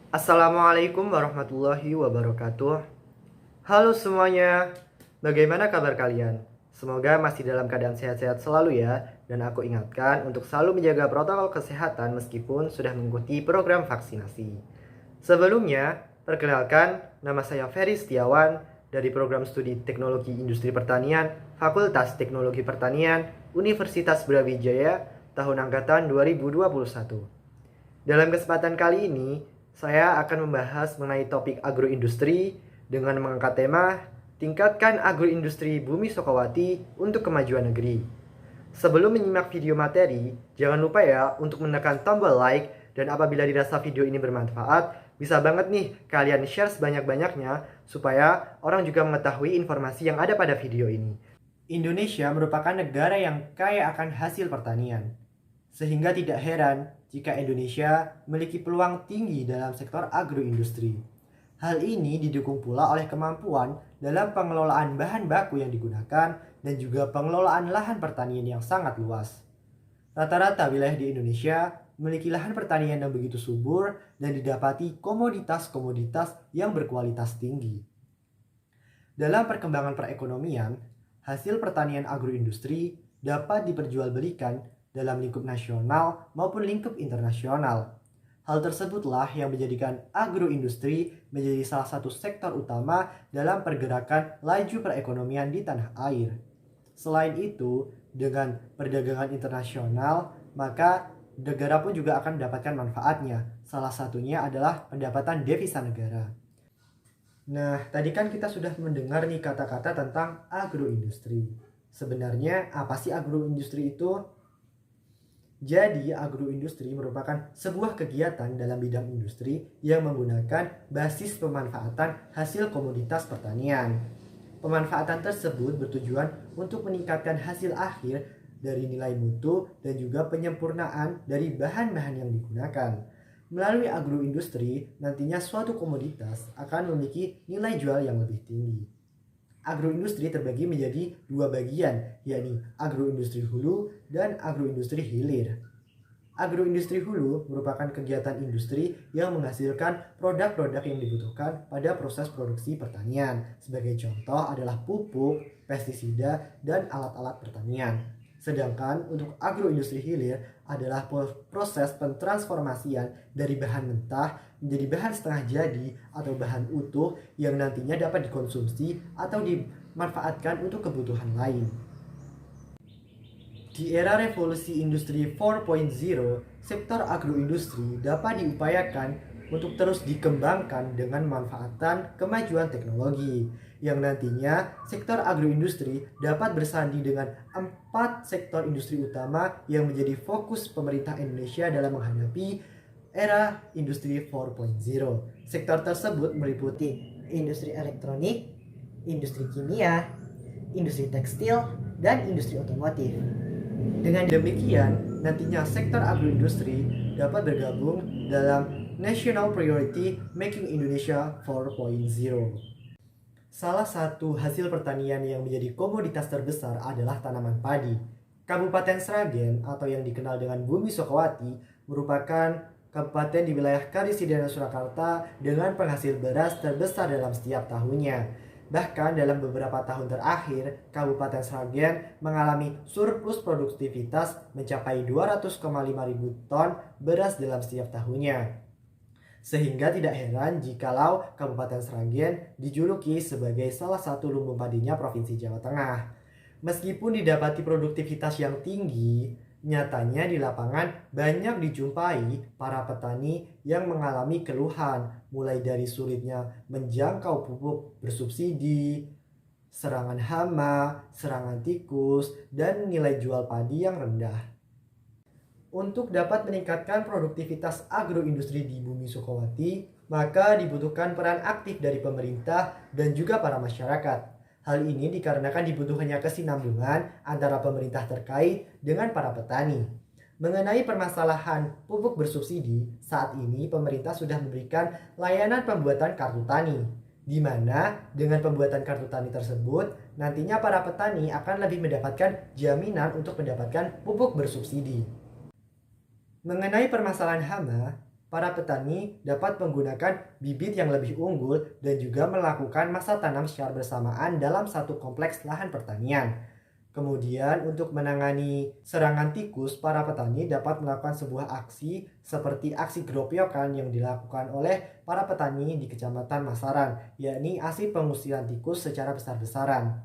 Assalamualaikum warahmatullahi wabarakatuh. Halo semuanya, bagaimana kabar kalian? Semoga masih dalam keadaan sehat-sehat selalu ya. Dan aku ingatkan untuk selalu menjaga protokol kesehatan meskipun sudah mengikuti program vaksinasi. Sebelumnya, perkenalkan nama saya Ferry Setiawan dari program studi Teknologi Industri Pertanian, Fakultas Teknologi Pertanian, Universitas Brawijaya, tahun angkatan 2021. Dalam kesempatan kali ini, saya akan membahas mengenai topik agroindustri dengan mengangkat tema Tingkatkan Agroindustri Bumi Sukawati untuk Kemajuan Negeri. Sebelum menyimak video materi, jangan lupa ya untuk menekan tombol like dan apabila dirasa video ini bermanfaat, bisa banget nih kalian share sebanyak-banyaknya supaya orang juga mengetahui informasi yang ada pada video ini. Indonesia merupakan negara yang kaya akan hasil pertanian. Sehingga tidak heran jika Indonesia memiliki peluang tinggi dalam sektor agroindustri. Hal ini didukung pula oleh kemampuan dalam pengelolaan bahan baku yang digunakan dan juga pengelolaan lahan pertanian yang sangat luas. Rata-rata wilayah di Indonesia memiliki lahan pertanian yang begitu subur dan didapati komoditas-komoditas yang berkualitas tinggi. Dalam perkembangan perekonomian, hasil pertanian agroindustri dapat diperjualbelikan dalam lingkup nasional maupun lingkup internasional. Hal tersebutlah yang menjadikan agroindustri menjadi salah satu sektor utama dalam pergerakan laju perekonomian di tanah air. Selain itu, dengan perdagangan internasional, maka negara pun juga akan mendapatkan manfaatnya. Salah satunya adalah pendapatan devisa negara. Nah, tadi kan kita sudah mendengar nih kata-kata tentang agroindustri. Sebenarnya apa sih agroindustri itu? Jadi, agroindustri merupakan sebuah kegiatan dalam bidang industri yang menggunakan basis pemanfaatan hasil komoditas pertanian. Pemanfaatan tersebut bertujuan untuk meningkatkan hasil akhir dari nilai mutu dan juga penyempurnaan dari bahan-bahan yang digunakan. Melalui agroindustri, nantinya suatu komoditas akan memiliki nilai jual yang lebih tinggi. Agroindustri terbagi menjadi dua bagian, yakni agroindustri hulu dan agroindustri hilir. Agroindustri hulu merupakan kegiatan industri yang menghasilkan produk-produk yang dibutuhkan pada proses produksi pertanian. Sebagai contoh adalah pupuk, pestisida, dan alat-alat pertanian. Sedangkan untuk agroindustri hilir adalah proses pentransformasian dari bahan mentah menjadi bahan setengah jadi atau bahan utuh yang nantinya dapat dikonsumsi atau dimanfaatkan untuk kebutuhan lain. Di era revolusi industri 4.0, sektor agroindustri dapat diupayakan untuk terus dikembangkan dengan memanfaatkan kemajuan teknologi yang nantinya sektor agroindustri dapat bersanding dengan 4 sektor industri utama yang menjadi fokus pemerintah Indonesia dalam menghadapi era industri 4.0. Sektor tersebut meliputi industri elektronik, industri kimia, industri tekstil, dan industri otomotif. Dengan demikian, nantinya sektor agroindustri dapat bergabung dalam National Priority Making Indonesia 4.0. Salah satu hasil pertanian yang menjadi komoditas terbesar adalah tanaman padi. Kabupaten Sragen atau yang dikenal dengan Bumi Sukawati merupakan kabupaten di wilayah Karisidenan Surakarta dengan penghasil beras terbesar dalam setiap tahunnya. Bahkan dalam beberapa tahun terakhir, Kabupaten Sragen mengalami surplus produktivitas mencapai 200,5 ribu ton beras dalam setiap tahunnya. Sehingga tidak heran jikalau Kabupaten Sragen dijuluki sebagai salah satu lumbung padinya Provinsi Jawa Tengah. Meskipun didapati produktivitas yang tinggi, nyatanya di lapangan banyak dijumpai para petani yang mengalami keluhan, mulai dari sulitnya menjangkau pupuk bersubsidi, serangan hama, serangan tikus, dan nilai jual padi yang rendah. Untuk dapat meningkatkan produktivitas agroindustri di Bumi Sukawati, maka dibutuhkan peran aktif dari pemerintah dan juga para masyarakat. Hal ini dikarenakan dibutuhkannya kesinambungan antara pemerintah terkait dengan para petani. Mengenai permasalahan pupuk bersubsidi, saat ini pemerintah sudah memberikan layanan pembuatan kartu tani, di mana dengan pembuatan kartu tani tersebut, nantinya para petani akan lebih mendapatkan jaminan untuk mendapatkan pupuk bersubsidi. Mengenai permasalahan hama, Para petani dapat menggunakan bibit yang lebih unggul dan juga melakukan masa tanam secara bersamaan dalam satu kompleks lahan pertanian. Kemudian untuk menangani serangan tikus, para petani dapat melakukan sebuah aksi seperti aksi geropyokan yang dilakukan oleh para petani di Kecamatan Masaran, yakni aksi pengusiran tikus secara besar-besaran.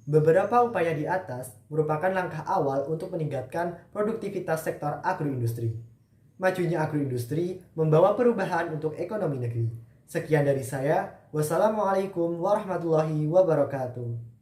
Beberapa upaya di atas merupakan langkah awal untuk meningkatkan produktivitas sektor agroindustri. Majunya agroindustri membawa perubahan untuk ekonomi negeri. Sekian dari saya. Wassalamualaikum warahmatullahi wabarakatuh.